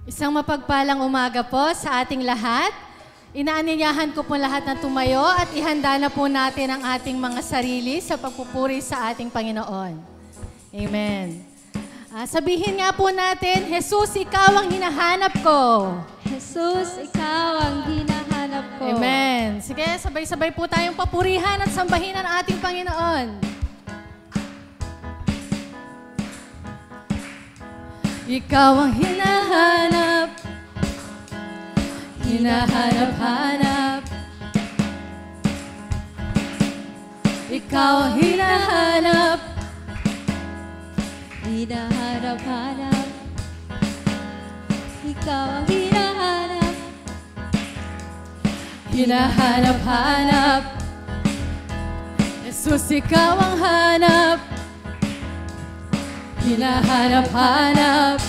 Isang mapagpalang umaga po sa ating lahat. Inaanyayahan ko po lahat na tumayo at ihanda na po natin ang ating mga sarili sa pagpupuri sa ating Panginoon. Amen. Sabihin nga po natin, Jesus, ikaw ang hinahanap ko. Jesus, ikaw ang hinahanap ko. Amen. Sige, sabay-sabay po tayong papurihan at sambahin ang ating Panginoon. Ikaw ang hinahanap, hinahanap-hanap. Ikaw ang hinahanap, hinahanap-hanap. Ikaw ang hinahanap, hinahanap-hanap. Jesus, ikaw ang hanap, hinahanap-hanap.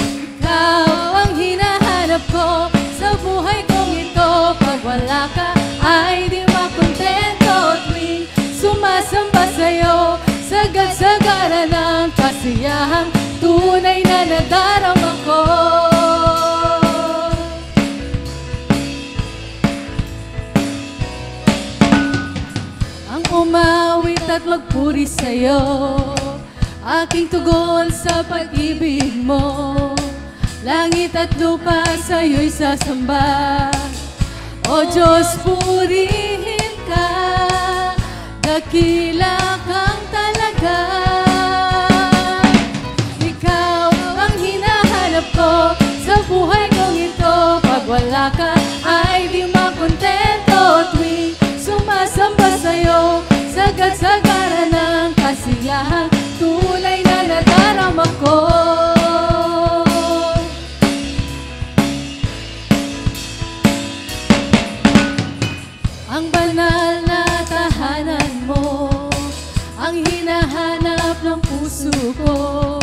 Ikaw ang hinahanap ko sa buhay kong ito. Pag wala ka ay di makontento. Tuwing sumasamba sa'yo, sagad-sagara ng kasiyahang tunay na nadarama ko. Ang umawit at magpuri sa'yo, aking tugon sa pag-ibig mo. Langit at lupa sa'yo'y sasamba. O Diyos, purihin ka, dakila kang talaga. Ikaw ang hinahanap ko sa buhay kong ito. Pag wala ka ay di makontento. Tuwing sumasamba sa'yo, sagad-sagara ng kasiyahang tunay na nadarama ko. Ang banal na tahanan mo, ang hinahanap ng puso ko.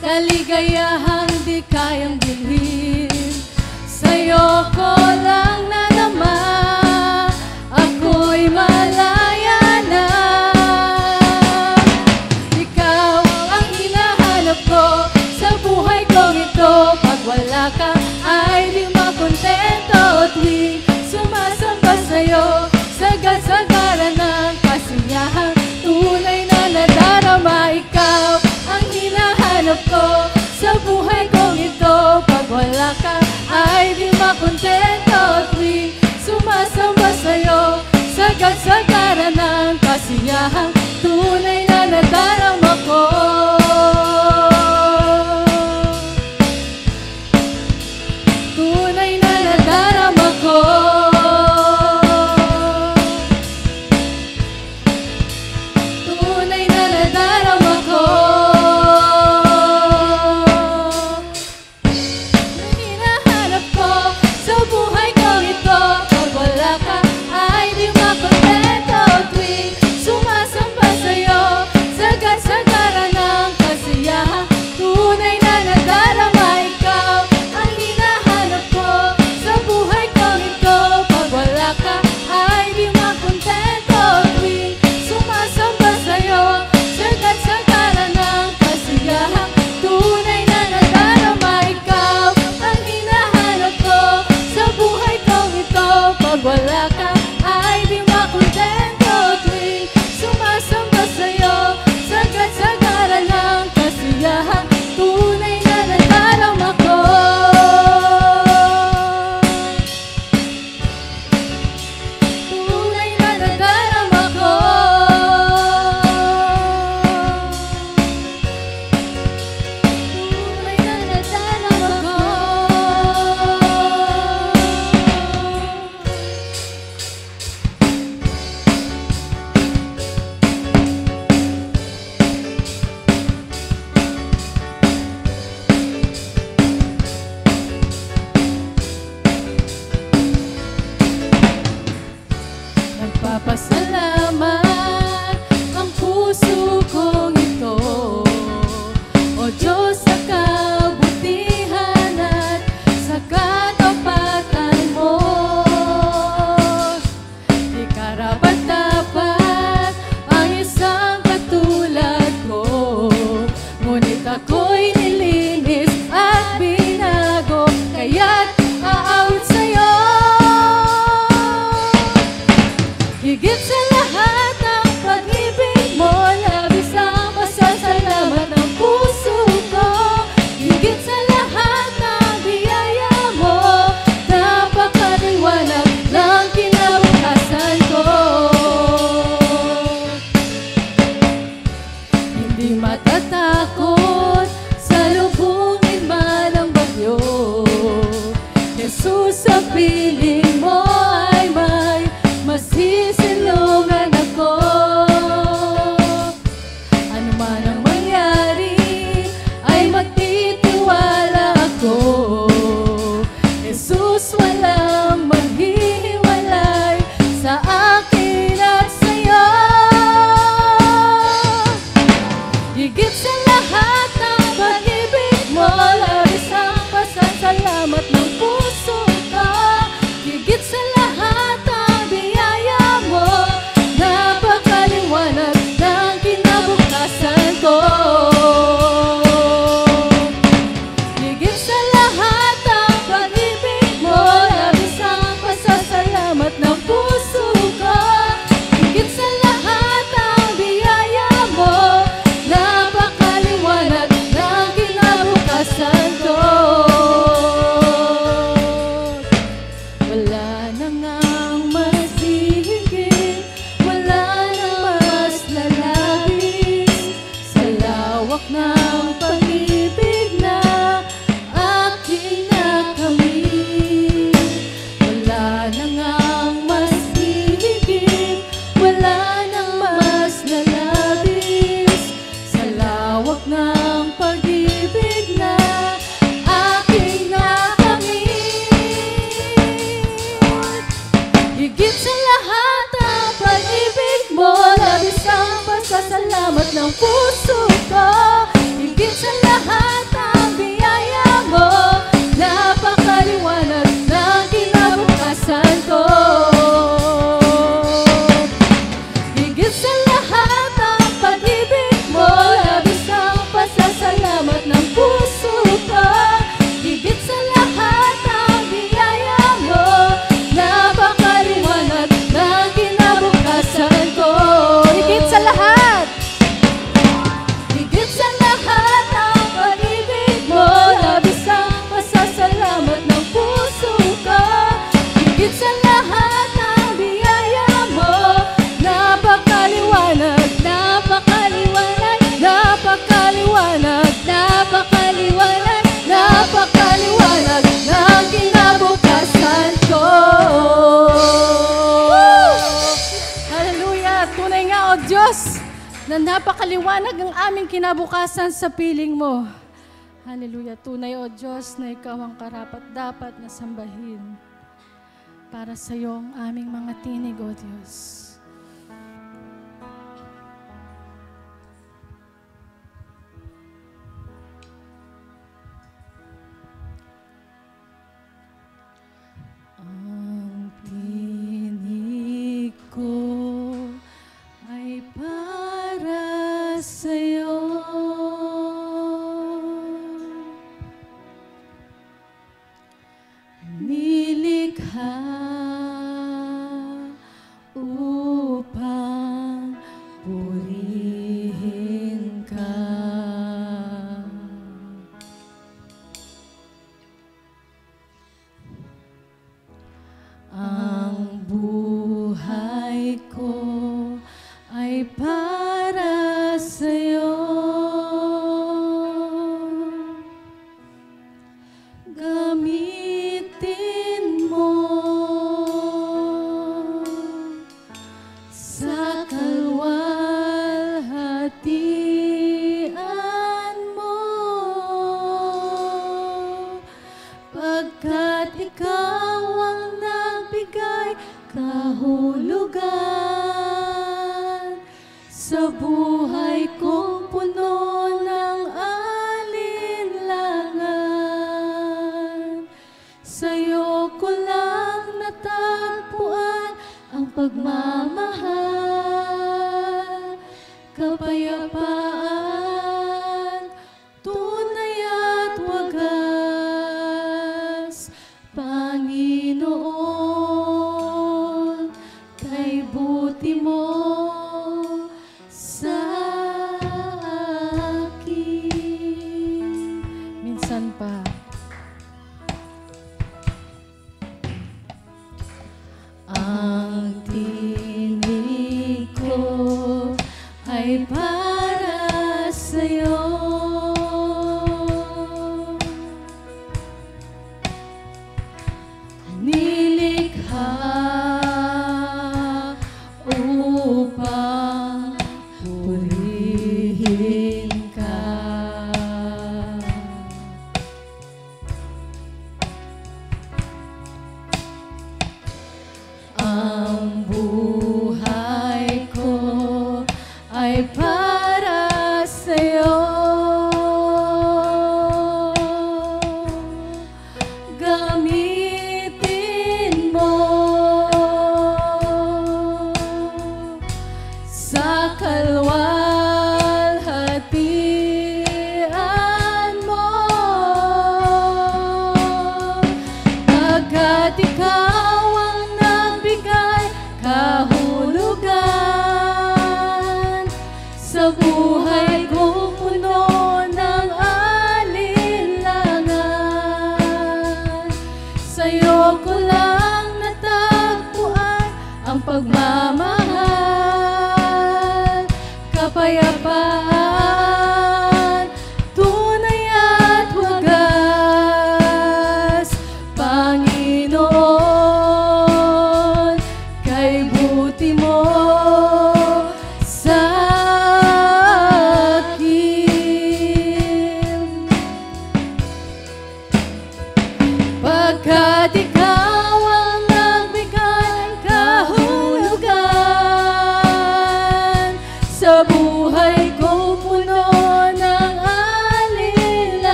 Kaligayahang di kayang bilhin, sa'yo ko lang nadama. Ako'y malaya na. Ikaw ang hinahanap ko sa buhay kong ito. Pag wala ka ay di makontento. Tuwing sumasamba sa'yo, sagad-sagara ng kasiyahang tunay na nadarama. Ikaw ang hinahanap ko sa buhay kong ito. Pag wala ka ay di makontento. Tuwing sumasamba sa'yo, sagad-sagara ng kasiyahang tunay na nadarama ko. Tunay na nadarama ko. Tunay na nadarama ko. Hinahanap ko sa buhay kong ito. Pag wala ka ay di makontento. Tuwing sumasamba sa'yo, sagad-sagara di matatakot sa lubungin man ang bagyo. Jesus, sa piling mo ay may masisilungan ako. Ano man ang mangyari ay magtitiwala ako. Jesus, walang maghihiwalay sa akin at sa'yo. Higit sa lahat ng pag-ibig mo, labis ang pasasalamat ng puso ko. Higit sa lahat ang biyaya mo, napakaliwanag ng kinabukasan ko. Higit sa lahat ang pag-ibig mo, labis ang pasasalamat ng puso ko. Higit sa lahat ang biyaya mo, napakaliwanag ng kinabukasan ko. Wala na ngang mas hihigit, wala na mas lalabis sa lawak ng pag-ibig na aking nakamit. Wala na ngang mas hihigit, wala nang mas lalabis sa lawak ng pag-ibig na aking nakamit. Higit sa lahat ang pag-ibig mo, labis ang pasasalamat ng puso ko. Higit sa lahat ang biyaya mo, napakaliwanag ng kinabukasan ko. Higit sa lahat ang pag-ibig mo, labis ang pasasalamat ng puso ko. Higit sa lahat ang biyaya mo, napakaliwanag ng kinabukasan ko. Higit sa lahat! Higit sa lahat ang pag-ibig mo, labis ang pasasalamat ng puso ko. Higit sa lahat ang biyaya mo, napakaliwanag, napakaliwanag, napakaliwanag, napakaliwanag, napakaliwanag ng kinabukasan ko. Hallelujah! Tunay nga, O Diyos, na napakaliwanag ang aming kinabukasan sa piling mo. Hallelujah! Tunay, O Diyos, na Ikaw ang karapat-dapat na sambahin. Para sa iyo ang aming mga tinig, O Diyos. Ang tinig ko ay para sa'yo. Nilikha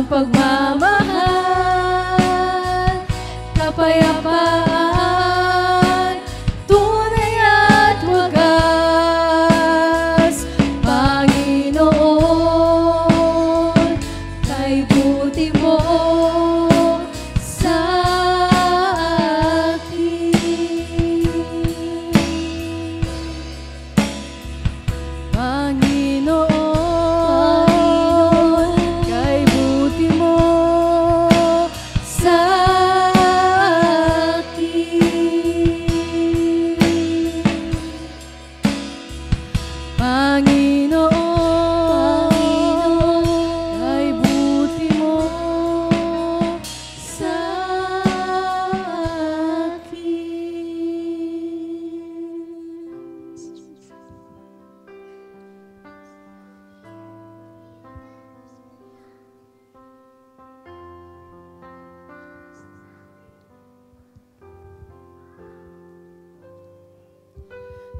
pagmamahal, kapayapaan, tunay at wagas. Panginoon, kay buti mo sa akin. Panginoon, kay buti mo sa akin. Panginoon, kay buti mo sa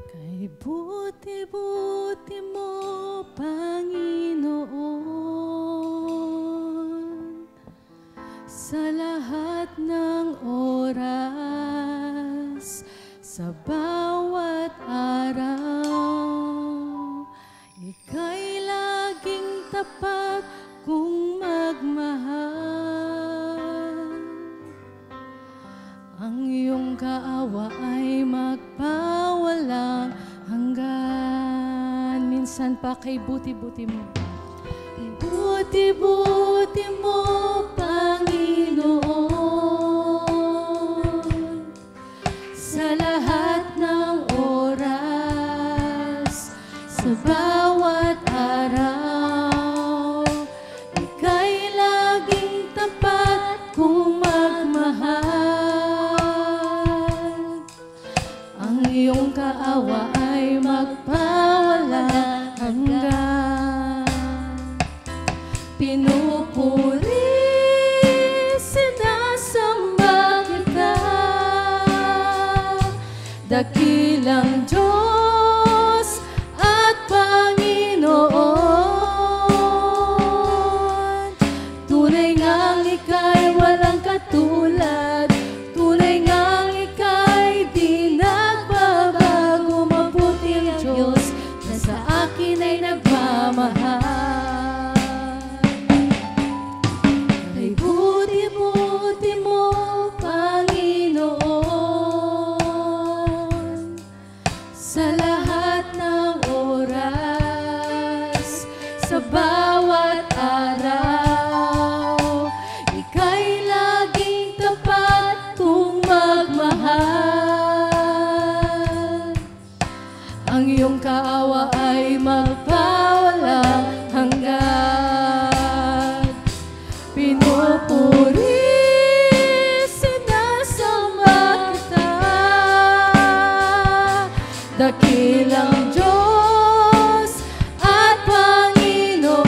kay buti-buti mo, Panginoon, sa lahat ng oras, sa bawat araw, ika'y laging tapat kung magmahal. Ang iyong kaawa ay magpawalang hanggan. Minsan pa kay buti-buti mo. Buti-buti mo, Panginoon, sa lahat ng oras, sa bawat araw, ika'y laging tapat kung magmahal. Ang iyong kaawa ay magpawalang hanggan. Pinupuri, sinasamba kita, dakilang Diyos at Panginoon. Tunay ngang ika'y walang katulad, tunay ngang ika'y di nagbabago. Mabuti ang Diyos na sa akin ay nagmamahal. Kay buti-buti mo, Panginoon, sa lahat ng oras, sa bawat araw, ika'y laging tapat kung magmahal. Ang iyong kaawa ay magpawalang hanggan. Pinupuri, sinasamba kita, dakilang Diyos at Panginoon.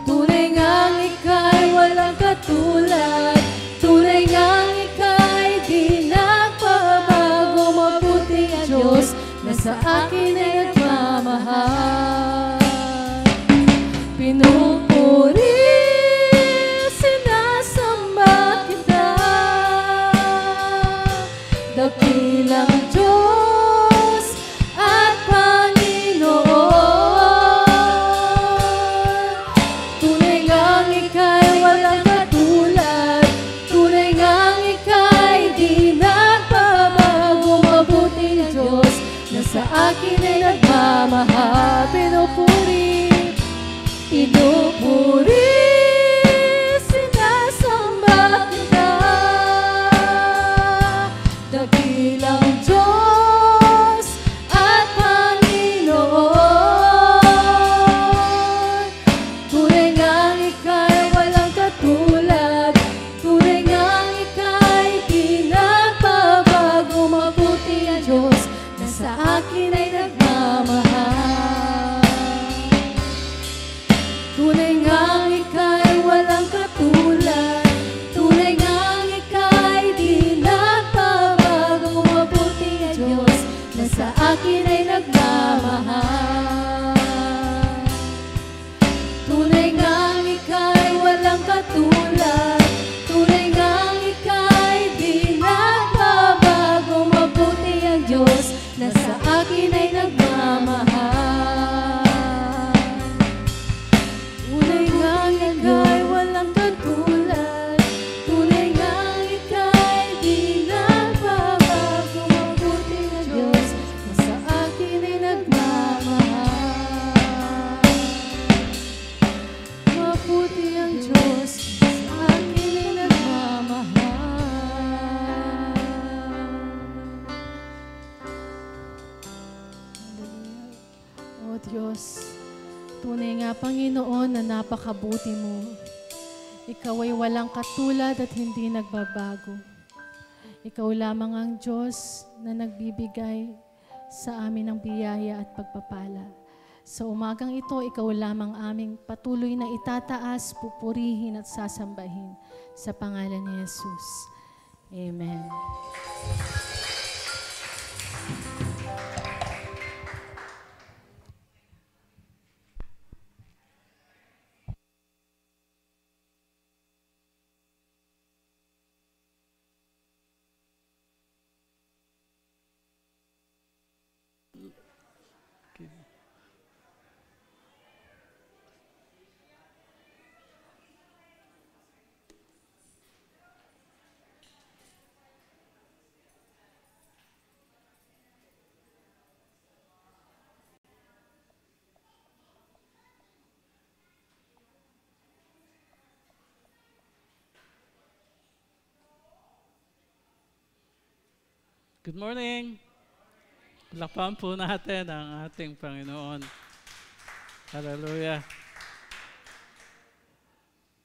Tunay ngang ika'y walang katulad, tunay ngang ika'y di nagbabago. Mabuti ang Diyos na sa akin ay nagmamahal. Pinupuri, sinasamba kita, dakilang Diyos at Panginoon. Tunay ngang ika'y walang katulad, tunay ngang ika'y di nagbabago. Mabuti ang Diyos na sa akin ay nagmamahal. Pinupuri, pinupuri, sinasamba kita, dakilang Diyos at Panginoon. Tunay ngang ika'y walang katulad, tunay ngang ika'y di nagbabago. Mabuti ang Diyos na sa akin ay nagmamahal. Tunay Diyos. Tunay nga, Panginoon, na napakabuti mo. Ikaw ay walang katulad at hindi nagbabago. Ikaw lamang ang Diyos na nagbibigay sa amin ng biyaya at pagpapala. Sa umagang ito, ikaw lamang aming patuloy na itataas, pupurihin at sasambahin sa pangalan ni Jesus. Amen. Good morning! Palakpakan po natin ang ating Panginoon. Hallelujah!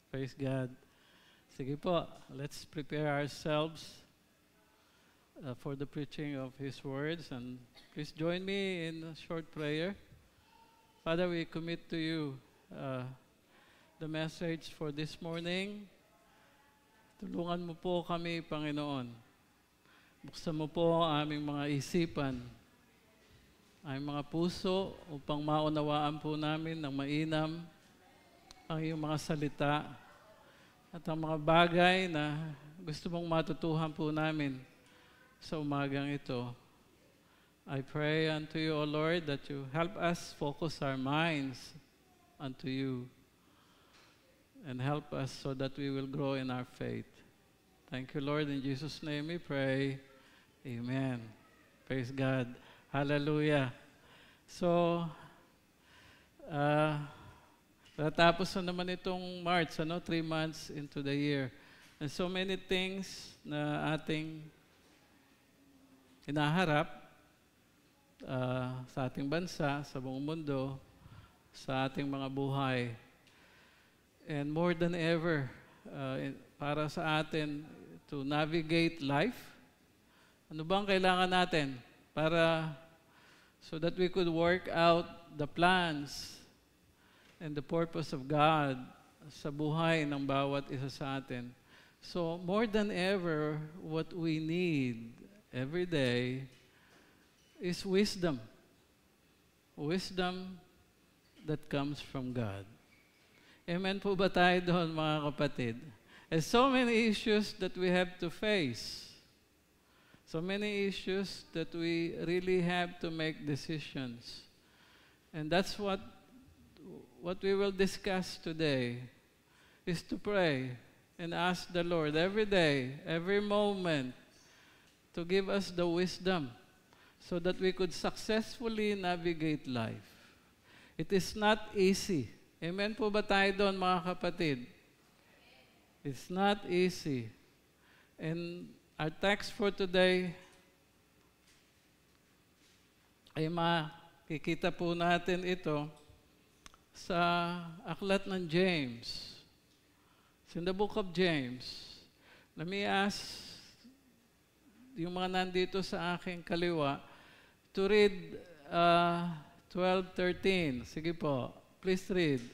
Praise God. Sige po, let's prepare ourselves for the preaching of His words. And please join me in a short prayer. Father, we commit to you the message for this morning. Tulungan mo po kami, Panginoon. Buksan mo po ang aming mga isipan, aming mga puso, upang maunawaan po namin ng mainam ang iyong mga salita at ang mga bagay na gusto mong matutuhan po namin sa umagang ito. I pray unto you, O Lord, that you help us focus our minds unto you and help us so that we will grow in our faith. Thank you, Lord. In Jesus' name we pray. Amen. Praise God. Hallelujah. So, natapos na naman itong March, 3 months into the year. And so many things na ating hinaharap sa ating bansa, sa buong mundo, sa ating mga buhay. And more than ever, para sa atin to navigate life, ano bang kailangan natin para so that we could work out the plans and the purpose of God sa buhay ng bawat isa sa atin. So more than ever, what we need every day is wisdom. Wisdom that comes from God. Amen po ba tayo doon, mga kapatid? There's so many issues that we have to face. So many issues that we really have to make decisions. And that's what we will discuss today, is to pray and ask the Lord every day, every moment, to give us the wisdom so that we could successfully navigate life. It is not easy. Amen po ba tayo doon, mga kapatid? It's not easy. And our text for today ay makikita po natin ito sa aklat ng James. It's in the book of James. Let me ask yung mga nandito sa aking kaliwa to read 12:13. Sige po, please read.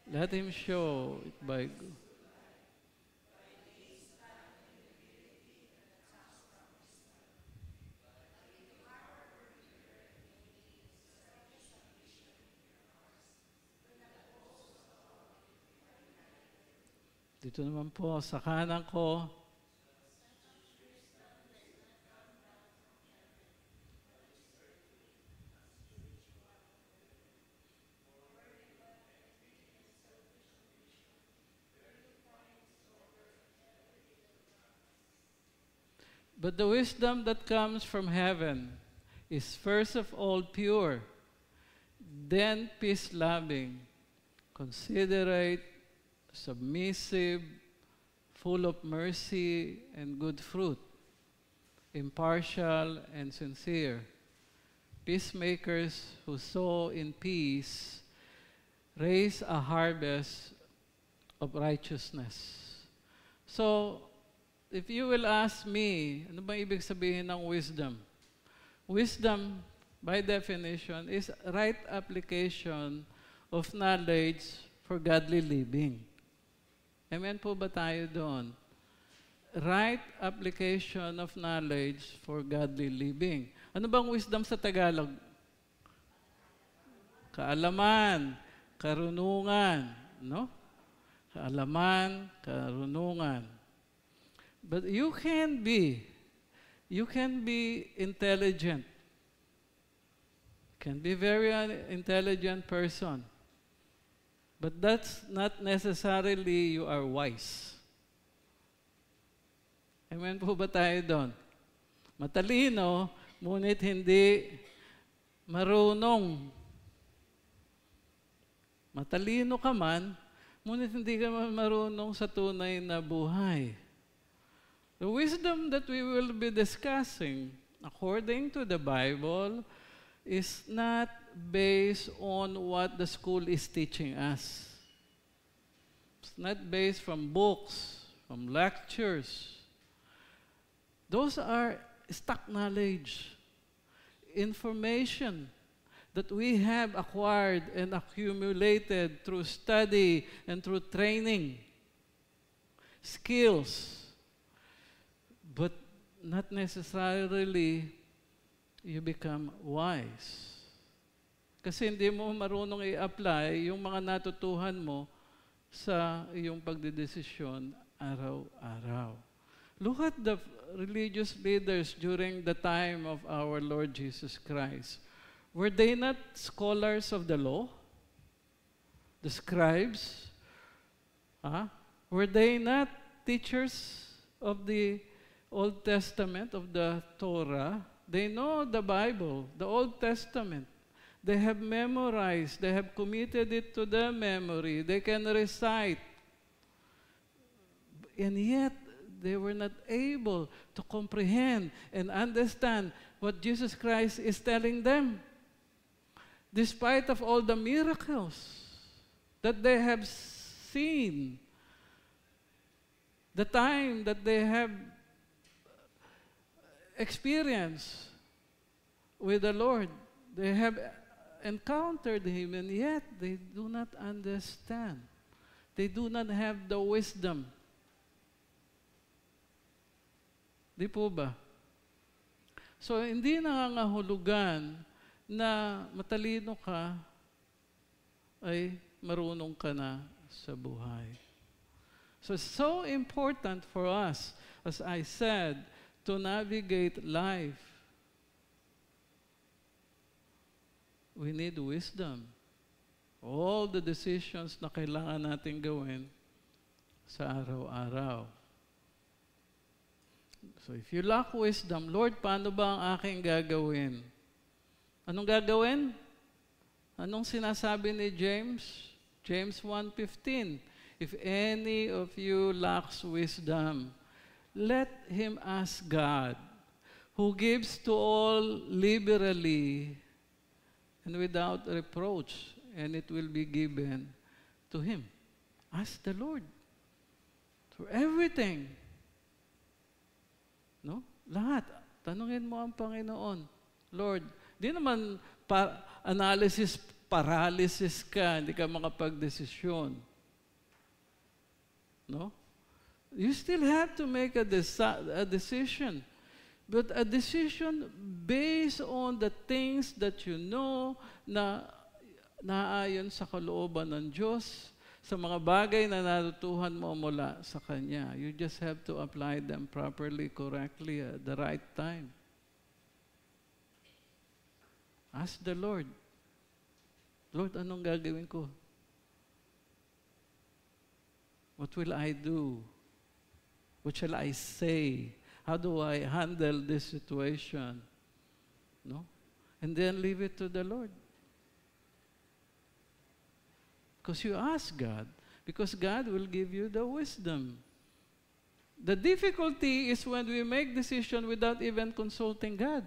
Let him show it by dito naman po sa kanan ko. But the wisdom that comes from heaven is first of all pure, then peace-loving, considerate, submissive, full of mercy and good fruit, impartial, and sincere. Peacemakers who sow in peace raise a harvest of righteousness. So, if you will ask me, ano ba ibig sabihin ng wisdom? Wisdom, by definition, is right application of knowledge for godly living. Amen po ba tayo doon? Right application of knowledge for godly living. Ano bang wisdom sa Tagalog? Kaalaman, karunungan, no? Kaalaman, karunungan. But you can be intelligent. Can be very intelligent person. But that's not necessarily you are wise. Amen po ba tayo doon? Matalino, ngunit hindi marunong. Matalino ka man, ngunit hindi ka marunong sa tunay na buhay. The wisdom that we will be discussing, according to the Bible, is not based on what the school is teaching us. It's not based from books, from lectures. Those are stock knowledge, information that we have acquired and accumulated through study and through training, skills, but not necessarily you become wise. Kasi hindi mo marunong i-apply yung mga natutuhan mo sa iyong pagdedesisyon araw-araw. Look at the religious leaders during the time of our Lord Jesus Christ. Were they not scholars of the law? The scribes? Were they not teachers of the Old Testament, of the Torah? They know the Bible, the Old Testament. They have memorized, they have committed it to their memory. They can recite. And yet, they were not able to comprehend and understand what Jesus Christ is telling them. Despite of all the miracles that they have seen, the time that they have experienced with the Lord, they have encountered Him, and yet they do not understand. They do not have the wisdom. Di po ba? So, hindi nangangahulugan na matalino ka ay marunong ka na sa buhay. So, it's so important for us, as I said, to navigate life. We need wisdom. All the decisions na kailangan natin gawin sa araw-araw. So if you lack wisdom, Lord, paano ba ang aking gagawin? Anong gagawin? Anong sinasabi ni James? James 1:15. If any of you lacks wisdom, let him ask God, who gives to all liberally and without reproach, and it will be given to him. Ask the Lord for everything. No? Lahat. Tanungin mo ang Panginoon. Lord, di naman analysis paralysis ka, hindi ka makapagdesisyon. No? You still have to make a decision. But a decision based on the things that you know na naayon sa kalooban ng Diyos, sa mga bagay na natutuhan mo mula sa Kanya. You just have to apply them properly, correctly, at the right time. Ask the Lord, Lord, anong gagawin ko? What will I do? What shall I say? How do I handle this situation? No? And then leave it to the Lord. Because you ask God. Because God will give you the wisdom. The difficulty is when we make decision without even consulting God.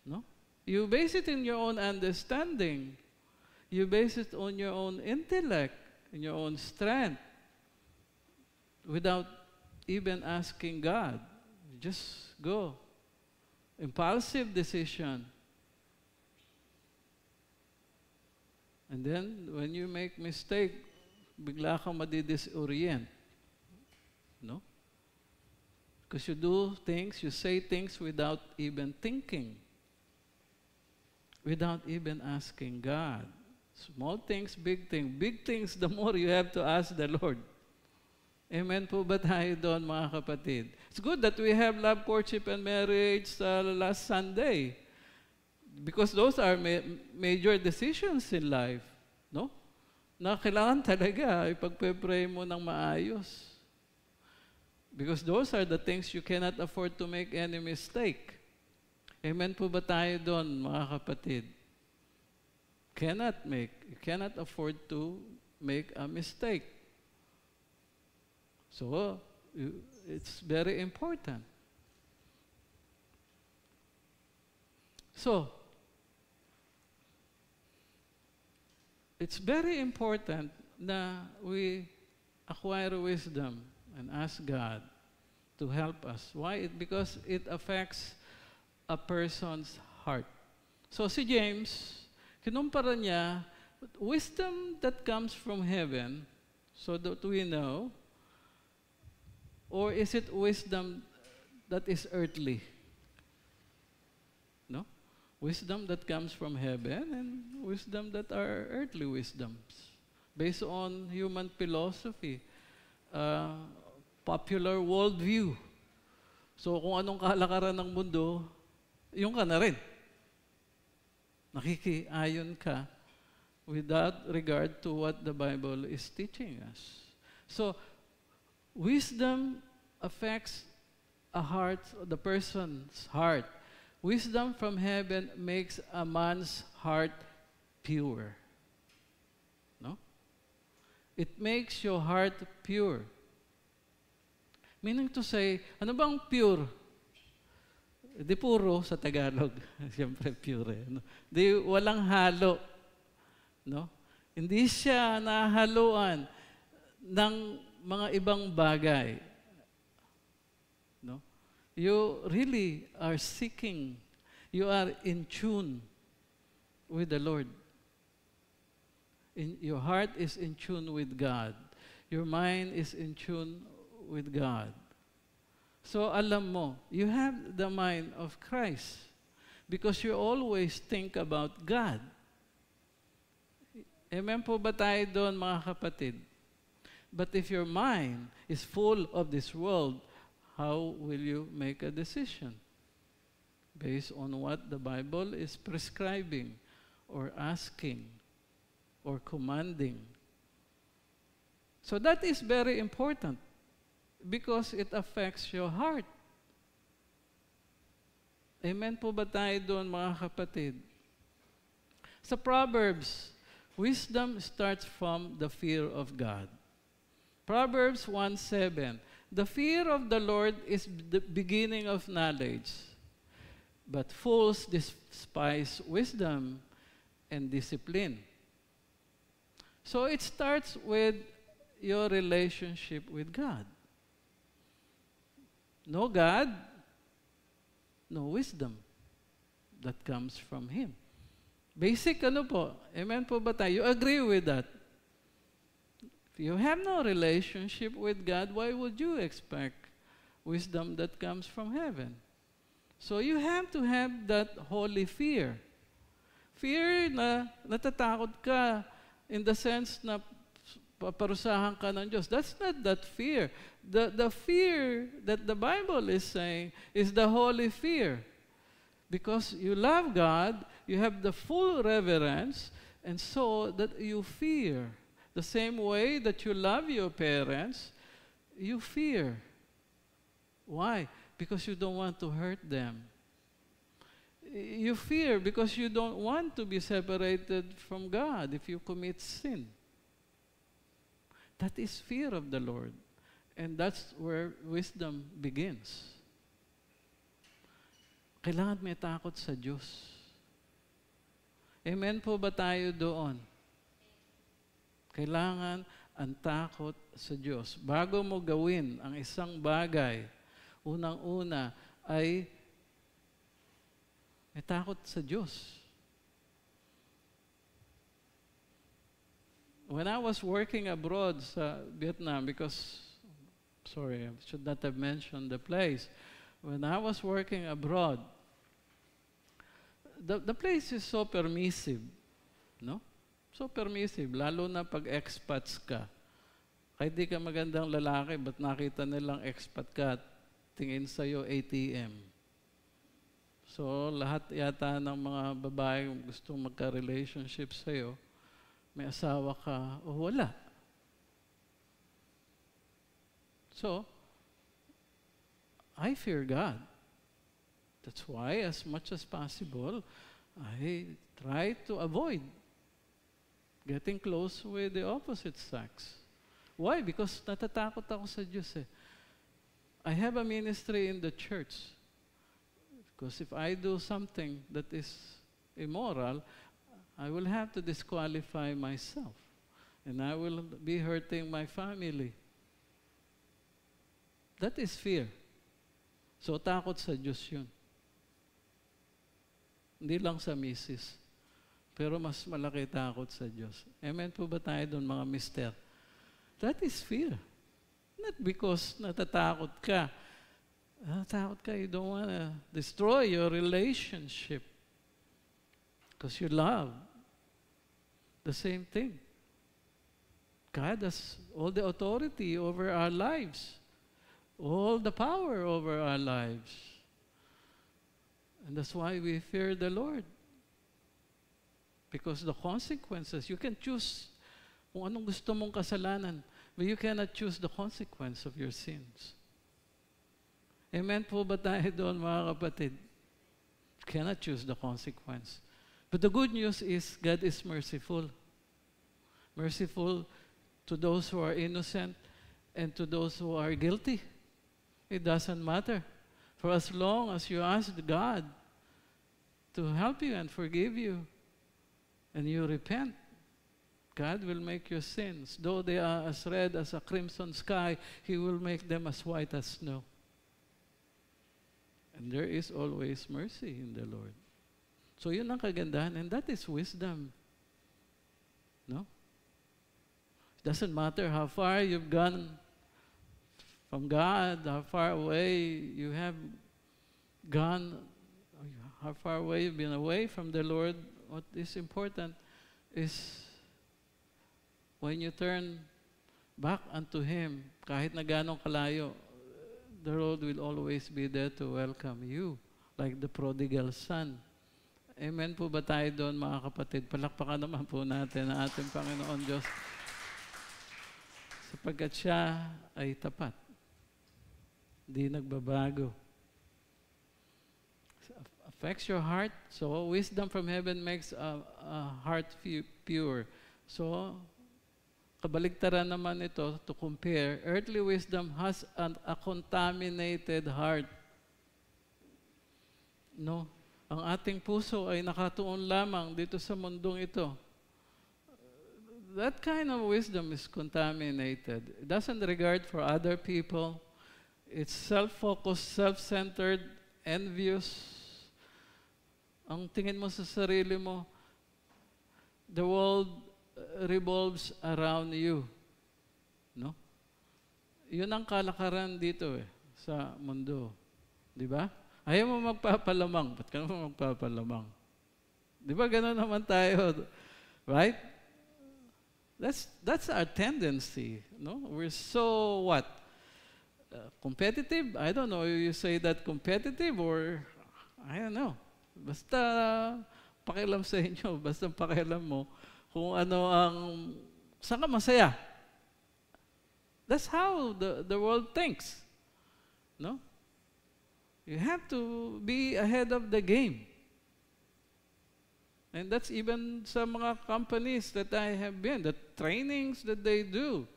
No? You base it in your own understanding. You base it on your own intellect, in your own strength, without even asking God. Just go. Impulsive decision. And then, when you make mistake, bigla kang madidisorient. No? Because you do things, you say things without even thinking. Without even asking God. Small things, big things. Big things, the more you have to ask the Lord. Amen po ba tayo doon, mga kapatid? It's good that we have love, courtship, and marriage last Sunday. Because those are major decisions in life. No? Na kailangan talaga ipagpe-pray mo ng maayos. Because those are the things you cannot afford to make any mistake. Amen po ba tayo doon, mga kapatid? You cannot afford to make a mistake. So, it's very important. So, it's very important na we acquire wisdom and ask God to help us. Why? Because it affects a person's heart. So si James, kinumpara niya, wisdom that comes from heaven, so that we know, or is it wisdom that is earthly? No? Wisdom that comes from heaven and wisdom that are earthly wisdoms. Based on human philosophy, popular worldview. So kung anong kalakaran ng mundo, yung ka na rin. Nakikiayon ka without regard to what the Bible is teaching us. So, wisdom affects a heart, the person's heart. Wisdom from heaven makes a man's heart pure. No? It makes your heart pure. Meaning to say, ano bang pure? Di puro sa Tagalog. Siyempre pure. No? Di walang halo. No? Hindi siya nahaluan ng mga ibang bagay. No? You really are seeking. You are in tune with the Lord. Your heart is in tune with God. Your mind is in tune with God. So alam mo, you have the mind of Christ because you always think about God. Amen po ba tayo doon, mga kapatid? But if your mind is full of this world, how will you make a decision? Based on what the Bible is prescribing or asking or commanding. So that is very important. Because it affects your heart. Amen po ba tayo doon, mga kapatid? Sa Proverbs, wisdom starts from the fear of God. Proverbs 1:7, the fear of the Lord is the beginning of knowledge, but fools despise wisdom and discipline. So it starts with your relationship with God. No God, no wisdom that comes from Him. Basic ano po? Amen po ba tayo? You agree with that? If you have no relationship with God, why would you expect wisdom that comes from heaven? So you have to have that holy fear. Fear na natatakot ka in the sense na paparusahan ka ng Diyos. That's not that fear. The fear that the Bible is saying is the holy fear. Because you love God, you have the full reverence, and so that you fear. The same way that you love your parents, you fear. Why? Because you don't want to hurt them. You fear because you don't want to be separated from God if you commit sin. That is fear of the Lord. And that's where wisdom begins. Kailangan may takot sa Diyos. Amen po ba tayo doon? Kailangan ang takot sa Diyos. Bago mo gawin ang isang bagay, unang-una ay may takot sa Diyos. When I was working abroad sa Vietnam, because, sorry, I should not have mentioned the place. When I was working abroad, the place is so permissive, no? So permissive, lalo na pag expats ka. Kahit di ka magandang lalaki, ba't nakita nilang expat ka at tingin sa'yo ATM? So lahat yata ng mga babae gustong magka-relationship sa'yo, may asawa ka o wala. So, I fear God. That's why, as much as possible, I try to avoid getting close with the opposite sex. Why? Because natatakot ako sa Diyos eh. I have a ministry in the church. Because if I do something that is immoral, I will have to disqualify myself. And I will be hurting my family. That is fear. So, takot sa Diyos yun. Hindi lang sa misis. Pero mas malaki takot sa Diyos. Amen po ba tayo doon, mga mister? That is fear. Not because natatakot ka. Natatakot ka, you don't want to destroy your relationship. Because you love the same thing. God has all the authority over our lives. All the power over our lives. And that's why we fear the Lord. Because the consequences, you can choose kung anong gusto mong kasalanan, but you cannot choose the consequence of your sins. Amen po ba tayo doon, mga kapatid? You cannot choose the consequence. But the good news is God is merciful. Merciful to those who are innocent and to those who are guilty. It doesn't matter. For as long as you ask God to help you and forgive you, and you repent, God will make your sins, though they are as red as a crimson sky, He will make them as white as snow. And there is always mercy in the Lord. So yun ang kagandahan, and that is wisdom. No? It doesn't matter how far you've gone from God, how far away you have gone, how far away you've been away from the Lord. What is important is when you turn back unto Him, kahit na ganong kalayo, the Lord will always be there to welcome you, like the prodigal son. Amen po ba tayo doon, mga kapatid? Palakpakan naman po natin ang ating Panginoon Diyos. Sapagkat siya ay tapat. Hindi nagbabago. Affects your heart. So, wisdom from heaven makes a heart pure. So, kabaligtaran naman ito to compare. Earthly wisdom has a contaminated heart. No? Ang ating puso ay nakatuon lamang dito sa mundong ito. That kind of wisdom is contaminated. It doesn't regard for other people. It's self-focused, self-centered, envious. Ang tingin mo sa sarili mo, the world revolves around you. No? Yun ang kalakaran dito sa mundo. Di ba? Ayaw mo magpapalamang. Ba't ka naman magpapalamang? Di ba gano'n naman tayo? Right? That's our tendency. No? We're so what? Competitive? I don't know if you say that competitive or I don't know. Basta pakialam sa inyo. Basta pakialam mo kung ano ang saan ka masaya. That's how the world thinks. No? You have to be ahead of the game. And that's even sa mga companies that I have been, the trainings that they do.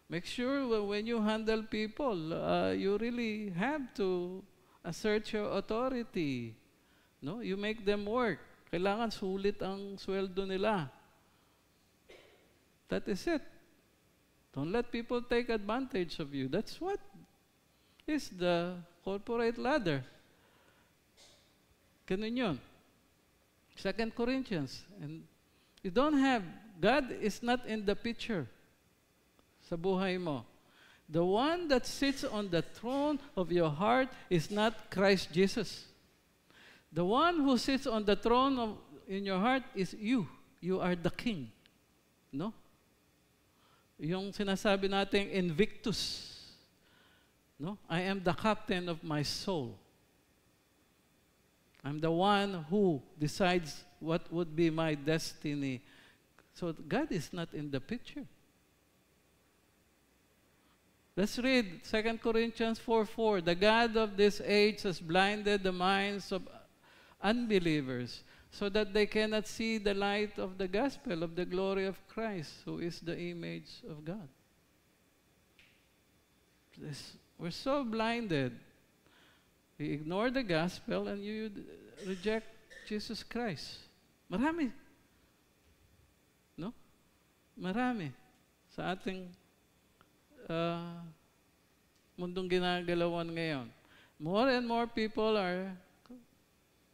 Make sure when you handle people, you really have to assert your authority. No? You make them work. Kailangan sulit ang sweldo nila. That is it. Don't let people take advantage of you. That's what is the corporate ladder. Ganun yun. 2 Corinthians. And you don't have, God is not in the picture sa buhay mo. The one that sits on the throne of your heart is not Christ Jesus. The one who sits on the throne in your heart is you. You are the king. No? Yung sinasabi nating Invictus. No? I am the captain of my soul. I'm the one who decides what would be my destiny. So God is not in the picture. Let's read 2 Corinthians 4:4. The God of this age has blinded the minds of unbelievers so that they cannot see the light of the gospel of the glory of Christ, who is the image of God. We're so blinded. You ignore the gospel and you reject Jesus Christ. Marami. No? Marami sa ating mundong ginagalawan ngayon. More and more people are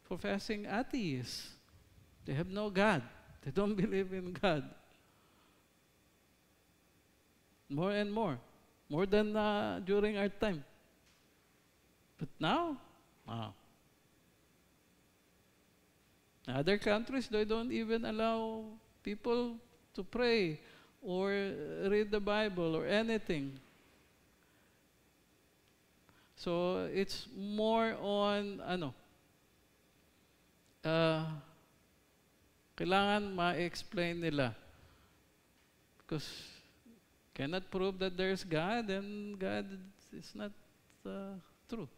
professing atheists. They have no God. They don't believe in God. More and more. More than during our time. But now, other countries, they don't even allow people to pray or read the Bible or anything. So it's more on, kailangan ma-explain nila. Because cannot prove that there's God and God is not true.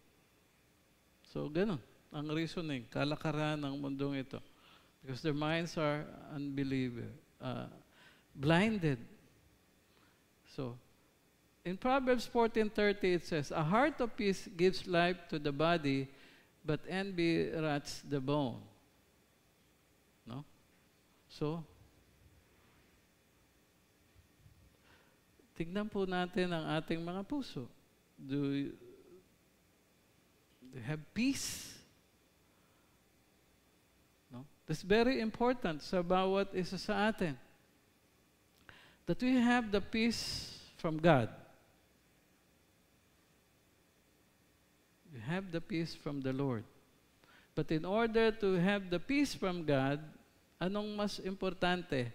So, ganun ang reasoning, kalakaran ng mundong ito. Because their minds are blinded. So, in Proverbs 14:30 it says, a heart of peace gives life to the body, but envy rots the bone. No? So, tignan po natin ang ating mga puso. Do you have peace? No? That's very important sa bawat isa sa atin. That we have the peace from God. We have the peace from the Lord. But in order to have the peace from God, anong mas importante?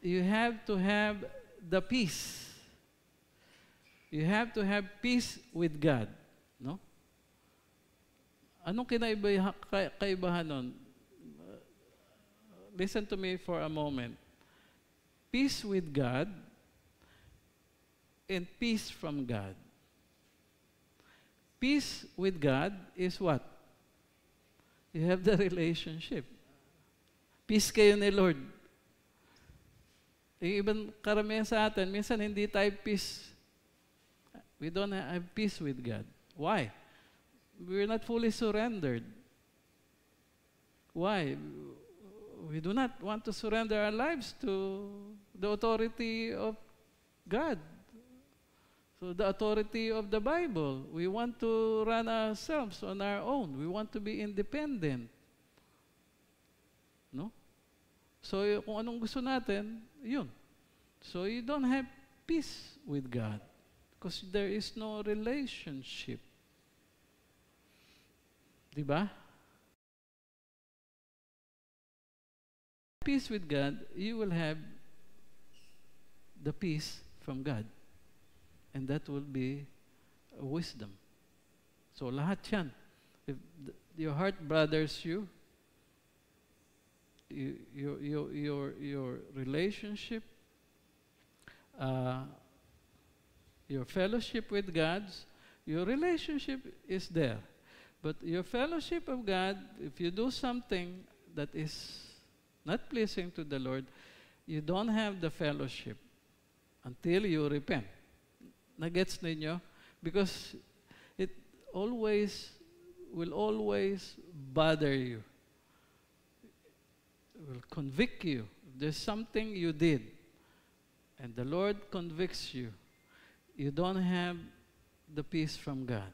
You have to have the peace. You have to have peace with God. No? Anong kaibahan nun? Listen to me for a moment. Peace with God and peace from God. Peace with God is what? You have the relationship. Peace kayo ni Lord. Even karamihan sa atin, minsan hindi tayo peace. We don't have peace with God. Why? We're not fully surrendered. Why? We do not want to surrender our lives to the authority of God. So the authority of the Bible. We want to run ourselves on our own. We want to be independent. No? So kung anong gusto natin, yun. So you don't have peace with God because there is no relationship. Diba? Peace with God, you will have the peace from God. And that will be wisdom. So lahat yan. If your heart bothers you, your relationship, your fellowship with God, your relationship is there. But your fellowship of God, if you do something that is not pleasing to the Lord, you don't have the fellowship. until you repent. Nagets ninyo? Because it will always bother you. It will convict you. There's something you did, and the Lord convicts you. You don't have the peace from God.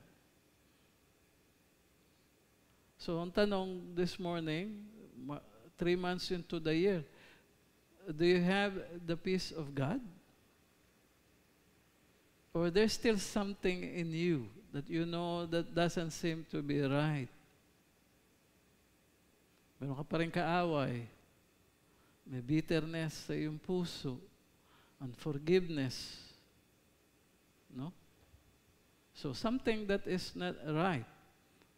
So ang tanong this morning, 3 months into the year, do you have the peace of God? Or there's still something in you that you know that doesn't seem to be right? Meron ka pa rin kaaway. May bitterness sa iyong puso. Unforgiveness. No? So something that is not right.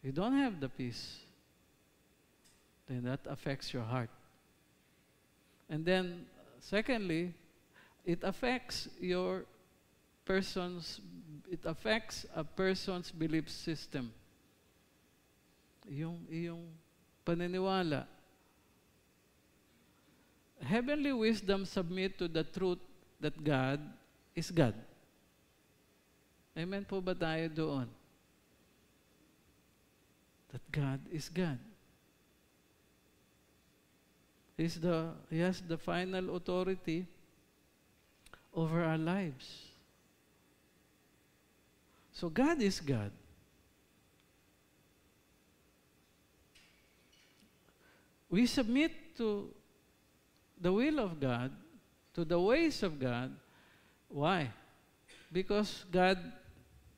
You don't have the peace. Then that affects your heart. And then, secondly, it affects a person's belief system. Yung paniniwala. Heavenly wisdom submit to the truth that God is God. Amen po ba tayo doon? That God is God. He has the final authority over our lives. So God is God. We submit to the will of God, to the ways of God. Why? Because God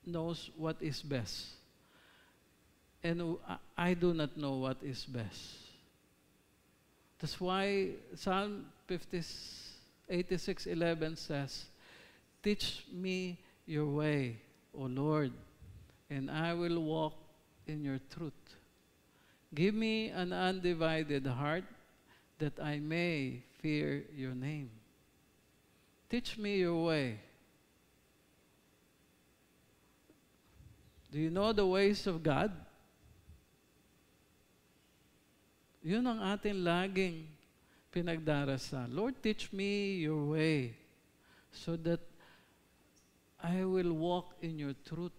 knows what is best. And I do not know what is best. That's why Psalm 86:11 says, "Teach me your way, O Lord, and I will walk in your truth. Give me an undivided heart that I may fear your name." Teach me your way. Do you know the ways of God? Yun ang ating laging pinagdarasal. Lord, teach me your way so that I will walk in your truth.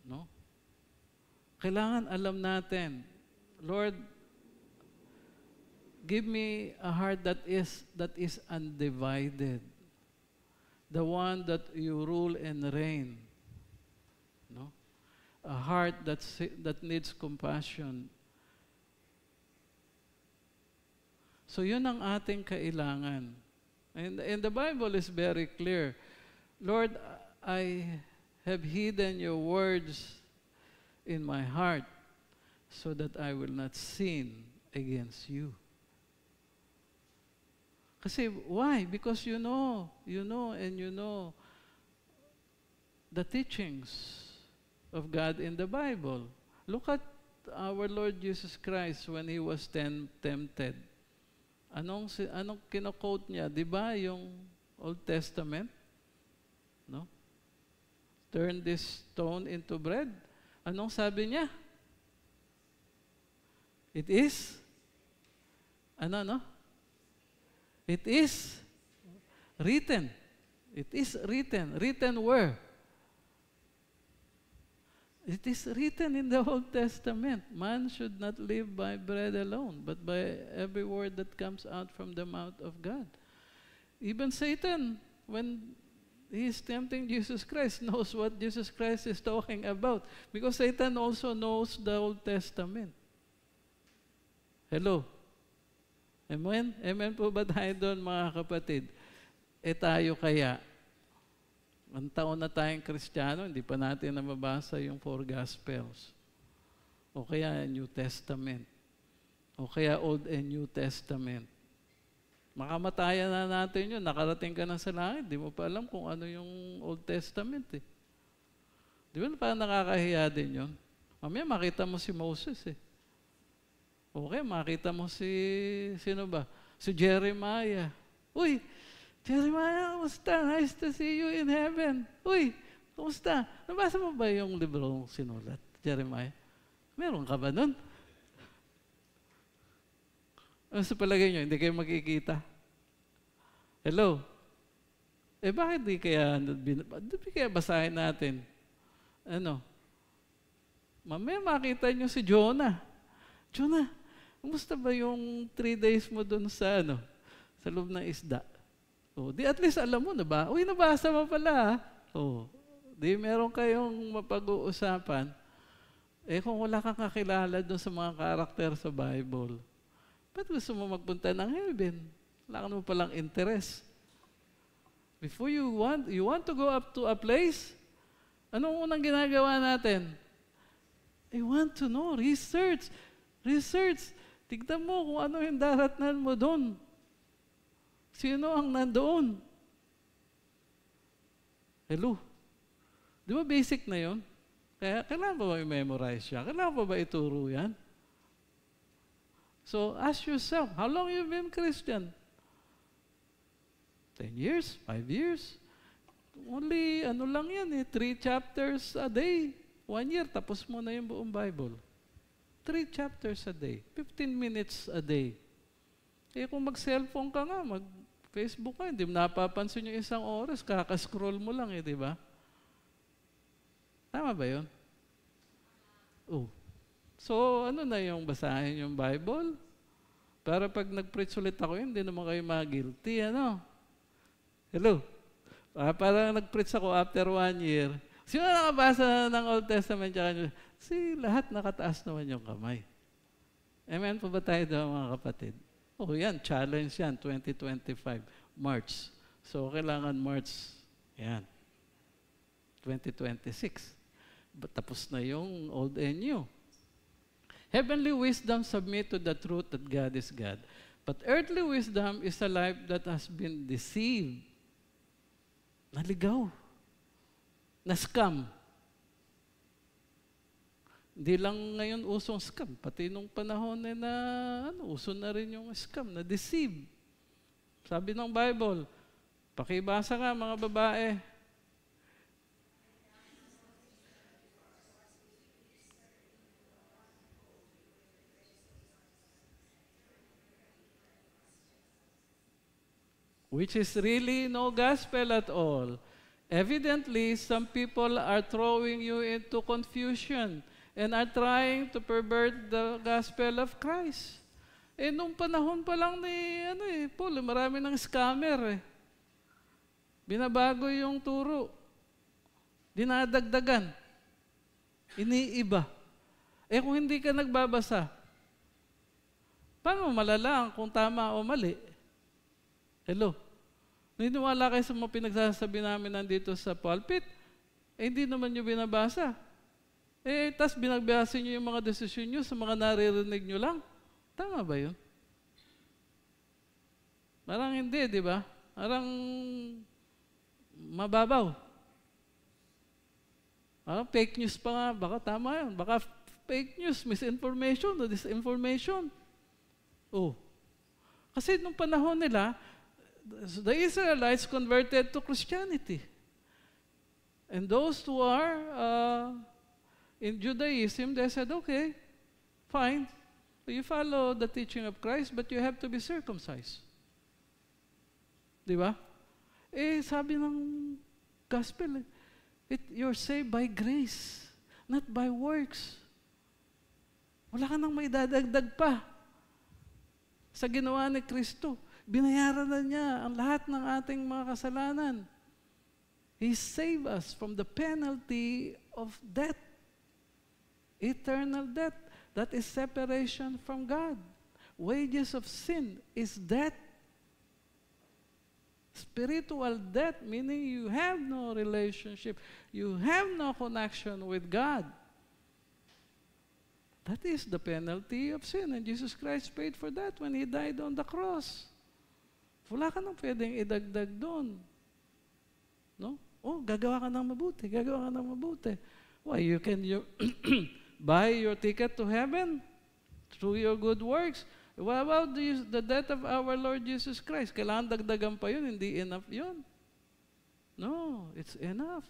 No? Kailangan alam natin, Lord, give me a heart that is undivided. The one that you rule and reign. No? A heart that needs compassion. So yun ang ating kailangan. And the Bible is very clear. Lord, I have hidden your words in my heart so that I will not sin against you. Kasi why? Because you know the teachings of God in the Bible. Look at our Lord Jesus Christ when He was tempted. Anong kino-quote niya? Di ba yung Old Testament? No? Turn this stone into bread. Anong sabi niya? It is? No? It is written. It is written. Written where? It is written in the Old Testament. Man should not live by bread alone, but by every word that comes out from the mouth of God. Even Satan, when he is tempting Jesus Christ, knows what Jesus Christ is talking about. Because Satan also knows the Old Testament. Hello? Amen? Amen po ba tayo doon, mga kapatid? Tayo kaya, ang taon na tayong Kristiyano, hindi pa natin nababasa yung 4 Gospels. O kaya New Testament. O kaya Old and New Testament. Makamatayan na natin yun. Nakarating ka na sa langit. Di mo pa alam kung ano yung Old Testament eh. Di ba parang nakakahiya din yun? Mamaya makita mo si Moses eh. Okay, makita mo sino ba? Si Jeremiah. Uy, Jeremiah, kumusta? Nice to see you in heaven. Uy, kumusta? Nabasa mo ba yung librong sinulat, Jeremiah? Meron ka ba nun? Sa palagay nyo, hindi kayo makikita? Hello? Bakit di kaya basahin natin? Mamaya makita nyo si Jonah. Jonah, kumusta ba yung 3 days mo doon sa loob ng isda? Di at least alam mo na ba? Uy, nabasa mo pala. Di meron kayong mapag-uusapan. Kung wala kang kakilala doon sa mga karakter sa Bible, ba't gusto mo magpunta ng heaven? Wala ka naman palang interest. Before you want to go up to a place, anong unang ginagawa natin? I want to know. Research. Tignan mo kung ano yung daratnan mo doon. Sino ang nandoon? Hello? Di ba basic na yun? Kaya kailangan pa ba i-memorize siya? Kailangan pa ba ituro yan? So, ask yourself, how long you been Christian? 10 years? 5 years? Only, lang yan 3 chapters a day. 1 year, tapos mo na yung buong Bible. 3 chapters a day. 15 minutes a day. Kung mag-cellphone ka nga, mag-Facebook ka, hindi mo napapansin yung 1 oras, kakascroll mo lang di ba? Tama ba yun? So, na yung basahin yung Bible? Para pag nag-preach ulit ako, hindi naman kayo ma-guilty, Hello? Parang nag-preach ako after 1 year. Sino nakabasa ng Old Testament? Lahat nakataas naman yung kamay. Amen po ba tayo doon, mga kapatid? Yan, challenge yan, 2025, March. So, kailangan March, 2026. Tapos na yung old and new. Heavenly wisdom submit to the truth that God is God. But earthly wisdom is a life that has been deceived. Naligaw. Na-scam. Hindi lang ngayon usong scam. Pati nung panahon uso na rin yung scam, na-deceive. Sabi ng Bible, pakibasa nga mga babae. Which is really no gospel at all. Evidently, some people are throwing you into confusion and are trying to pervert the gospel of Christ. Nung panahon pa lang ni Paul, marami ng scammer Binabago yung turo. Dinadagdagan. Iniiba. Kung hindi ka nagbabasa, paano malalaman kung tama o mali? Hello? Niniwala kayo sa mga pinagsasabi namin nandito sa pulpit? Hindi naman nyo binabasa. Tas binagbasa nyo yung mga desisyon nyo sa mga naririnig nyo lang. Tama ba yun? Parang hindi, di ba? Parang mababaw. Fake news pa nga. Baka tama yun. Baka fake news, misinformation o disinformation. Kasi nung panahon nila, the Israelites converted to Christianity. And those who are in Judaism, they said, okay, fine. You follow the teaching of Christ, but you have to be circumcised. Di ba? Sabi ng gospel, you're saved by grace, not by works. Wala ka nang may dadagdag pa sa ginawa ni Kristo. Binayaran na niya ang lahat ng ating mga kasalanan. He saved us from the penalty of death. Eternal death. That is separation from God. Wages of sin is death. Spiritual death, meaning you have no relationship. You have no connection with God. That is the penalty of sin. And Jesus Christ paid for that when He died on the cross. Wala ka nang pwedeng idagdag doon. No? Gagawa ka ng mabuti. Gagawa ka ng mabuti. Why? You can buy your ticket to heaven through your good works. What about the death of our Lord Jesus Christ? Kailangan dagdagan pa yun. Hindi enough yun. No, it's enough.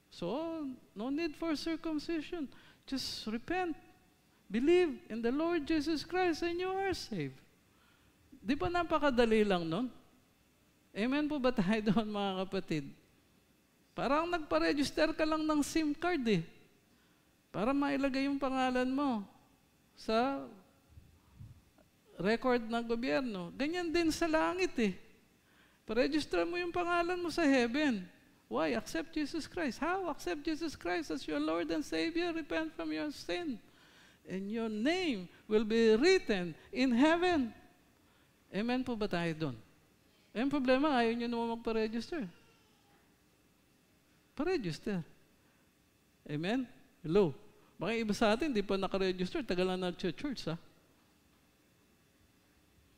So, no need for circumcision. Just repent. Believe in the Lord Jesus Christ and you are saved. Di ba napakadali lang nun? Amen po ba tayo doon, mga kapatid? Parang nagpa-register ka lang ng SIM card para mailagay yung pangalan mo sa record ng gobyerno. Ganyan din sa langit Pa-register mo yung pangalan mo sa heaven. Why? Accept Jesus Christ. How? Accept Jesus Christ as your Lord and Savior. Repent from your sin. And your name will be written in heaven. Amen po ba tayo doon? Ang problema, ayaw nyo naman magpa-register. Pa-register. Amen? Hello? Baka iba sa atin, di pa naka-register. Tagal na nag-church, ha?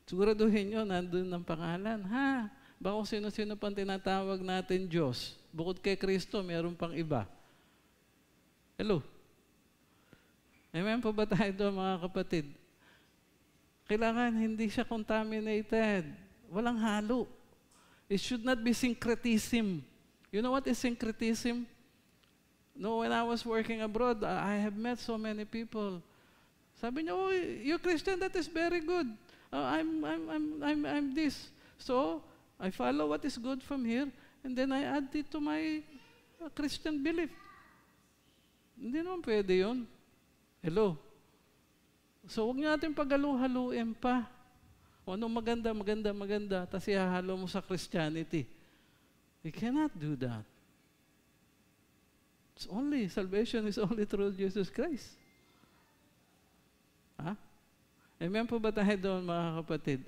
Siguraduhin nyo, nandun ang pangalan, ha? Baka kung sino-sino pang tinatawag natin Diyos. Bukod kay Kristo, mayroon pang iba. Hello? Amen po ba tayo doon, mga kapatid? Kailangan hindi siya contaminated. Walang halo. It should not be syncretism. You know what is syncretism? No, when I was working abroad, I have met so many people. Sabi niya, oh, you're Christian, that is very good. I'm this. So, I follow what is good from here, and then I add it to my Christian belief. Hindi naman pwede yun. Hello? So, huwag natin paghalu-haluin pa. O anong maganda, tapos ihahalo mo sa Christianity. You cannot do that. Salvation is only through Jesus Christ. Ha? Amen po ba tayo doon, mga kapatid?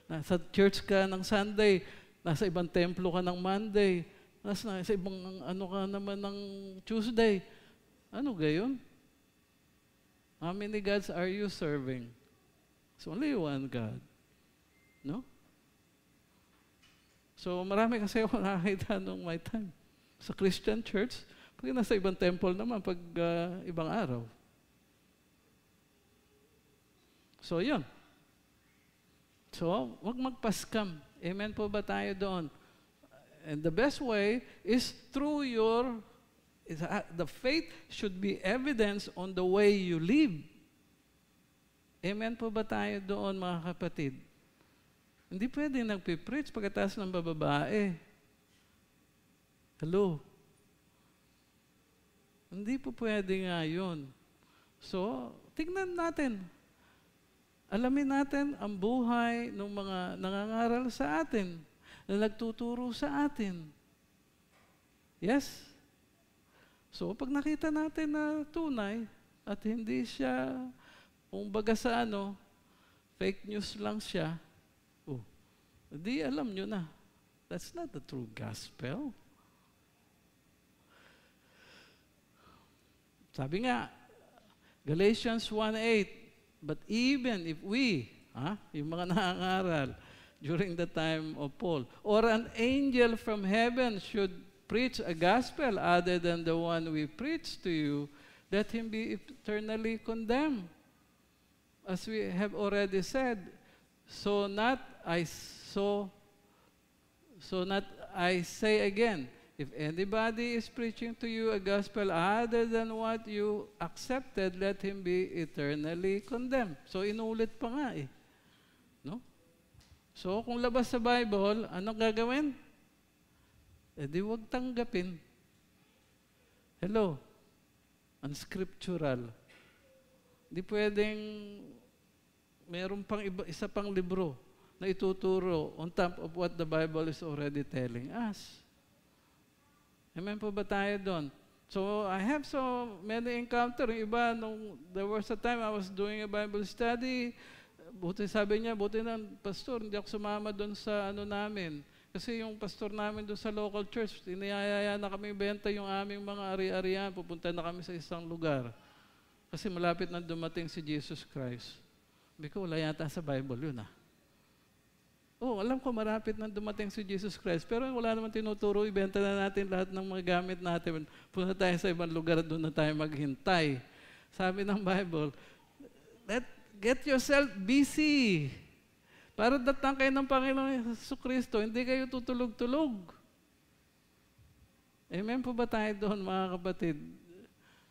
Nasa church ka ng Sunday, nasa ibang templo ka ng Monday, nasa ibang ano ka naman ng Tuesday. Ano gayon? How many gods are you serving? It's only one God. No? So marami kasi ako nakakita nung my time. Sa Christian church, pag nasa ibang temple naman, pag ibang araw. So yun. So, wag magpaskam. Amen po ba tayo doon? And the best way is through the faith should be evidence on the way you live. Amen po ba tayo doon, mga kapatid? Hindi pwede nagpipreach pagkatapos ng bababae. Hello? Hindi po pwede nga yun. So, tignan natin. Alamin natin ang buhay ng mga nangangaral sa atin, na nagtuturo sa atin. Yes? So, pag nakita natin na tunay at hindi siya, kung baga sa fake news lang siya, di alam nyo na. That's not the true gospel. Sabi nga, Galatians 1:8, but even if we, yung mga nangangaral during the time of Paul, or an angel from heaven should preach a gospel other than the one we preach to you, let him be eternally condemned. As we have already said, so not I say again, if anybody is preaching to you a gospel other than what you accepted, let him be eternally condemned. So inulit pa nga no? So kung labas sa Bible, anong gagawin? Di huwag tanggapin. Hello? Unscriptural. Di pwedeng meron pang isa pang libro na ituturo on top of what the Bible is already telling us. Amen po ba tayo doon? So, I have so many encounter. Iba, there was a time I was doing a Bible study. Sabi niya, buti na, pastor, hindi ako sumama doon sa namin. Kasi yung pastor namin doon sa local church, iniyayaya na kami benta yung aming mga ari-arian. Pupunta na kami sa isang lugar. Kasi malapit na dumating si Jesus Christ. Sabi ko, wala yata sa Bible yun alam ko marapit na dumating si Jesus Christ, pero wala naman tinuturo, ibenta na natin lahat ng mga gamit natin. Punta tayo sa ibang lugar, doon na tayo maghintay. Sabi ng Bible, get yourself busy. Para datang kayo ng Panginoon Jesucristo, hindi kayo tutulog-tulog. Amen po ba tayo doon, mga kapatid?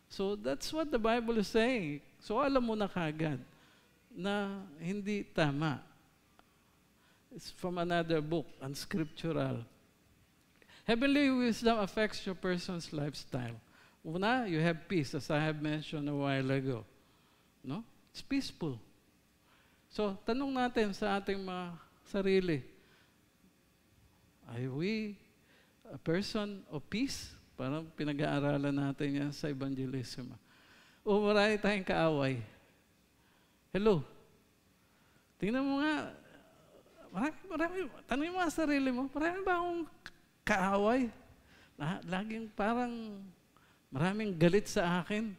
So that's what the Bible is saying. So alam mo na kagad na hindi tama. It's from another book, unscriptural. Heavenly wisdom affects your person's lifestyle. Una, you have peace, as I have mentioned a while ago. No? It's peaceful. So, tanong natin sa ating mga sarili, are we a person of peace? Parang pinag-aaralan natin yan sa evangelism. O marami tayong kaaway. Hello? Tingnan mo nga, tanongin mo sa sarili mo, marami ba akong kaaway? Laging parang maraming galit sa akin.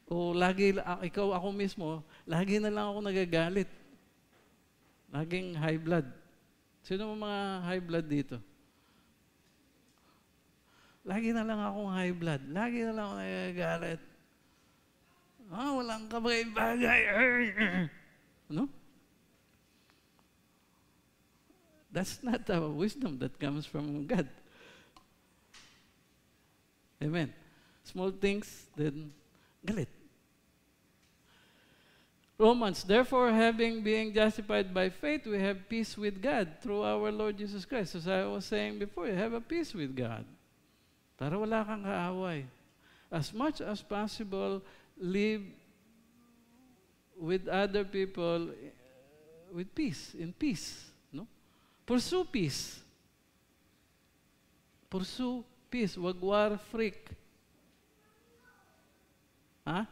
O lagi, ikaw ako mismo, lagi na lang ako nagagalit. Laging high blood. Sino mga high blood dito? Lagi na lang akong high blood. Lagi na lang ako nagagalit. Walang kabagay-bagay. No? That's not a wisdom that comes from God. Amen. Small things, then galit. Romans, therefore, being justified by faith, we have peace with God through our Lord Jesus Christ. As I was saying before, you have a peace with God. Para wala kang kaaway. As much as possible, live with other people with peace, in peace. No? Pursue peace. Pursue peace. Wag war freak. Ha?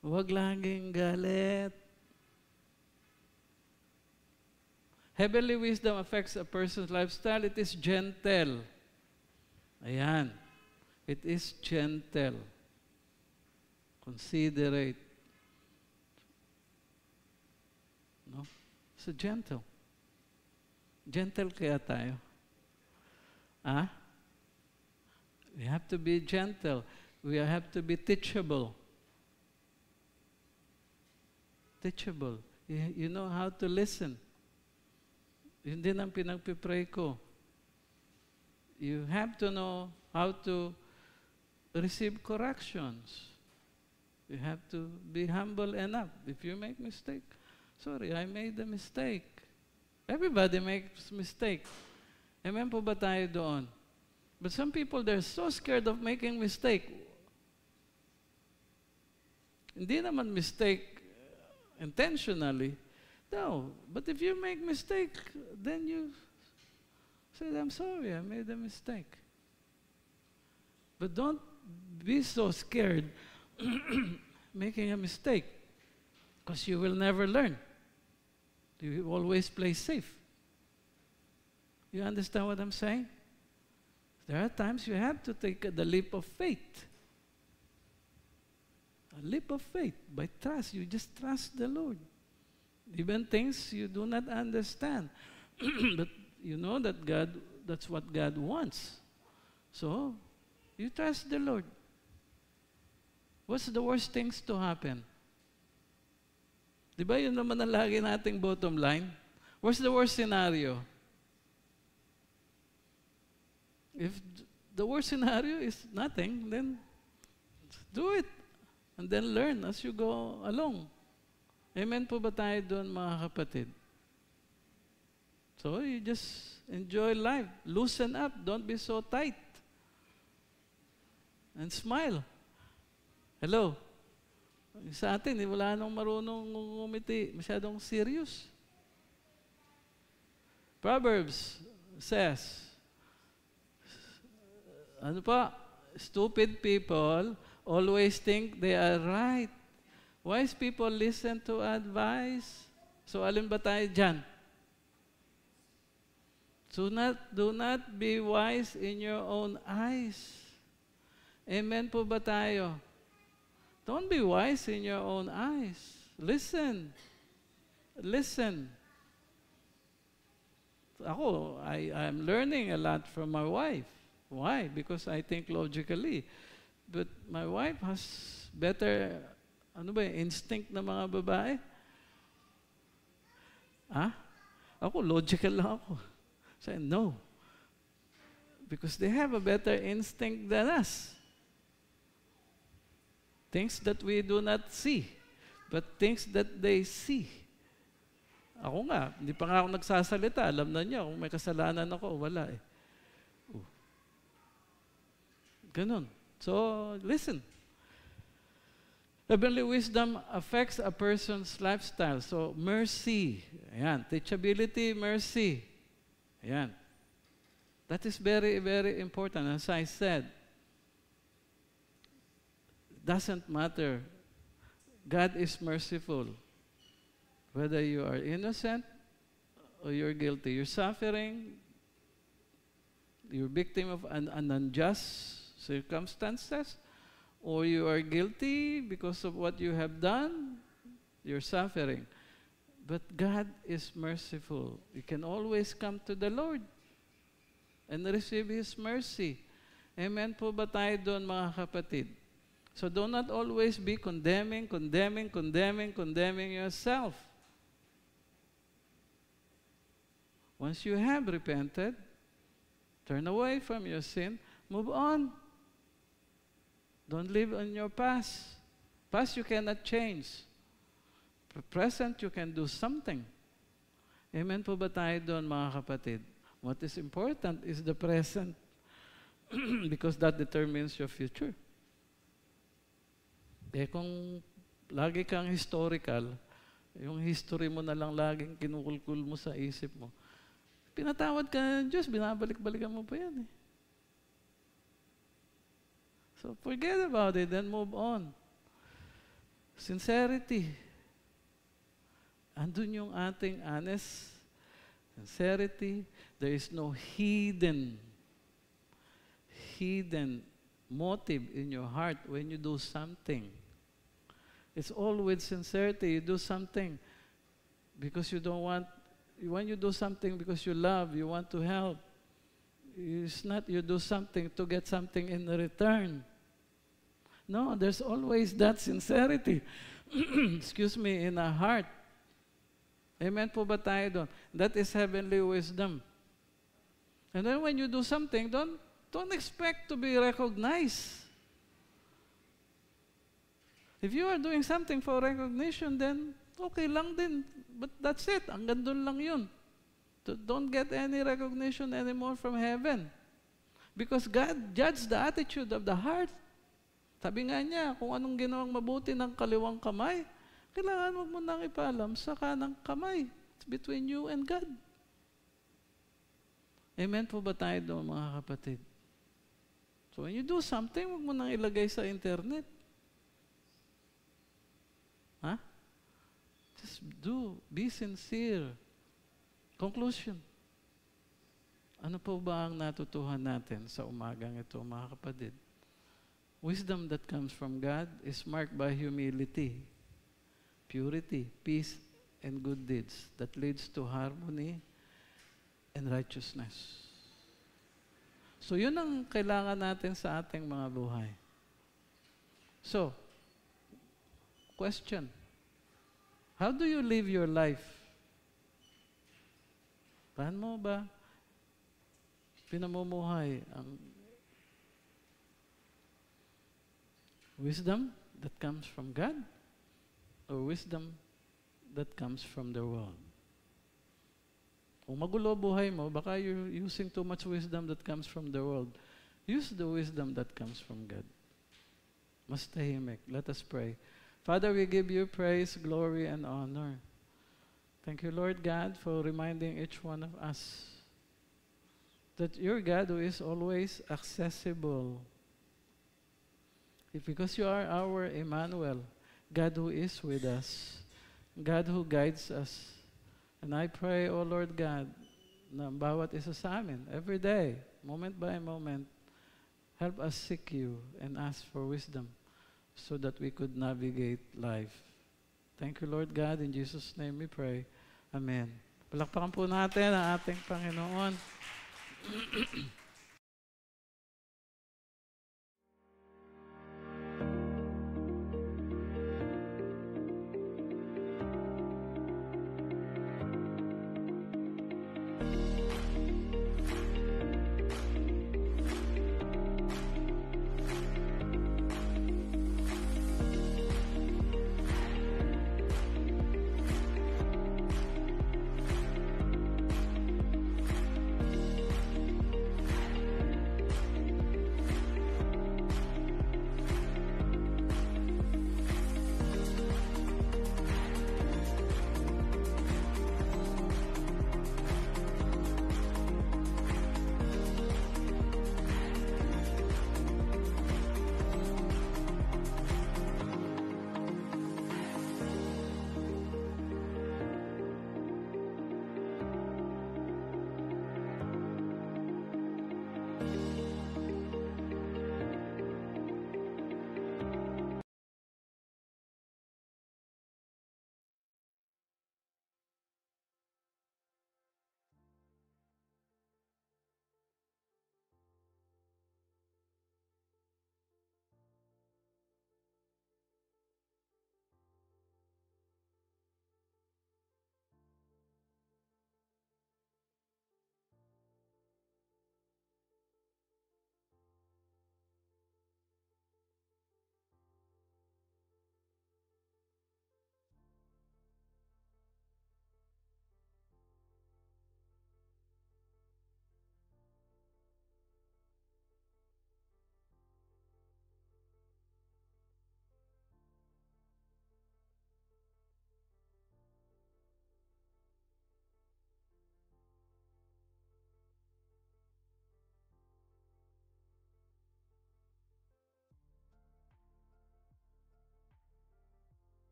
Wag laging galit. Heavenly wisdom affects a person's lifestyle. It is gentle. Ayan. It is gentle. Considerate. No? So gentle. Gentle kaya tayo. We have to be gentle. We have to be teachable. Teachable. You know how to listen. Yun din ang pinagpipray ko. You have to know how to receive corrections. You have to be humble enough. If you make mistake, sorry, I made a mistake. Everybody makes mistake. Amen po ba tayo doon? But some people, they're so scared of making mistake. Hindi naman mistake intentionally. No. But if you make mistake, then you say, I'm sorry, I made a mistake. But don't be so scared making a mistake, because you will never learn. You always play safe. You understand what I'm saying? There are times you have to take the leap of faith. A leap of faith by trust. You just trust the Lord. Even things you do not understand. But you know that that's what God wants. So, you trust the Lord. What's the worst things to happen? Di ba yun naman ang lagi nating bottom line? What's the worst scenario? If the worst scenario is nothing, then do it. And then learn as you go along. Amen po ba tayo doon, mga kapatid? So you just enjoy life. Loosen up. Don't be so tight. And smile. Hello? Sa atin, wala nang marunong ngumiti. Masyadong serious. Proverbs says, ano pa? Stupid people always think they are right. Wise people listen to advice. So, alin ba tayo dyan? Do not be wise in your own eyes. Amen po ba tayo? Don't be wise in your own eyes. Listen. Listen. Ako, I'm learning a lot from my wife. Why? Because I think logically. But my wife has better, instinct na mga babae. Ako, logical lang ako. Say, no. Because they have a better instinct than us. Things that we do not see, but things that they see. Ako nga, hindi pa nga ako nagsasalita. Alam na niya kung may kasalanan ako, wala eh. Ganun. So, listen. Heavenly wisdom affects a person's lifestyle. So, mercy. Ayan. Teachability, mercy. Ayan. That is very, very important. As I said, doesn't matter. God is merciful. Whether you are innocent or you're guilty. You're suffering. You're victim of an unjust circumstances, or you are guilty because of what you have done, you're suffering. But God is merciful. You can always come to the Lord and receive His mercy. Amen po ba tayo doon, mga kapatid? So do not always be condemning yourself. Once you have repented, turn away from your sin, move on. Don't live on your past. Past you cannot change. Present you can do something. Amen po ba tayo doon, mga kapatid? What is important is the present because that determines your future. Eh kung lagi kang historical, yung history mo na lang laging kinukulkul mo sa isip mo, pinatawad ka ng Diyos, binabalik-balikan mo pa yan eh. So forget about it and move on. Sincerity. Andun yung ating honest sincerity. There is no hidden motive in your heart when you do something. It's all with sincerity. You do something because you don't want, when you do something because you love, you want to help. It's not you do something to get something in return. No, there's always that sincerity, excuse me, in our heart. Amen po ba tayo doon? That is heavenly wisdom. And then when you do something, don't expect to be recognized. If you are doing something for recognition, then okay lang din. But that's it. Hanggang doon lang yun. Don't get any recognition anymore from heaven. Because God judges the attitude of the heart. Sabi nga niya, kung anong ginawang mabuti ng kaliwang kamay, kailangan mo nang ipaalam sa kanang kamay. It's between you and God. Amen po ba tayo doon, mga kapatid? So when you do something, huwag mo nang ilagay sa internet. Huh? Just do. Be sincere. Conclusion. Ano po ba ang natutuhan natin sa umagang ito, mga kapatid? Wisdom that comes from God is marked by humility, purity, peace, and good deeds that leads to harmony and righteousness. So yun ang kailangan natin sa ating mga buhay. So, question. How do you live your life? Paano mo ba pinamumuhay ang wisdom that comes from God or wisdom that comes from the world? Kung magulo buhay mo, baka you're using too much wisdom that comes from the world. Use the wisdom that comes from God. Mas tahimik. Let us pray. Father, we give you praise, glory, and honor. Thank you, Lord God, for reminding each one of us that you're God who is always accessible. Because you are our Emmanuel, God who is with us, God who guides us. And I pray, O Lord God, na bawat isa sa amin, every day, moment by moment, help us seek you and ask for wisdom so that we could navigate life. Thank you, Lord God. In Jesus' name we pray. Amen. Palakpakan po natin ang ating Panginoon.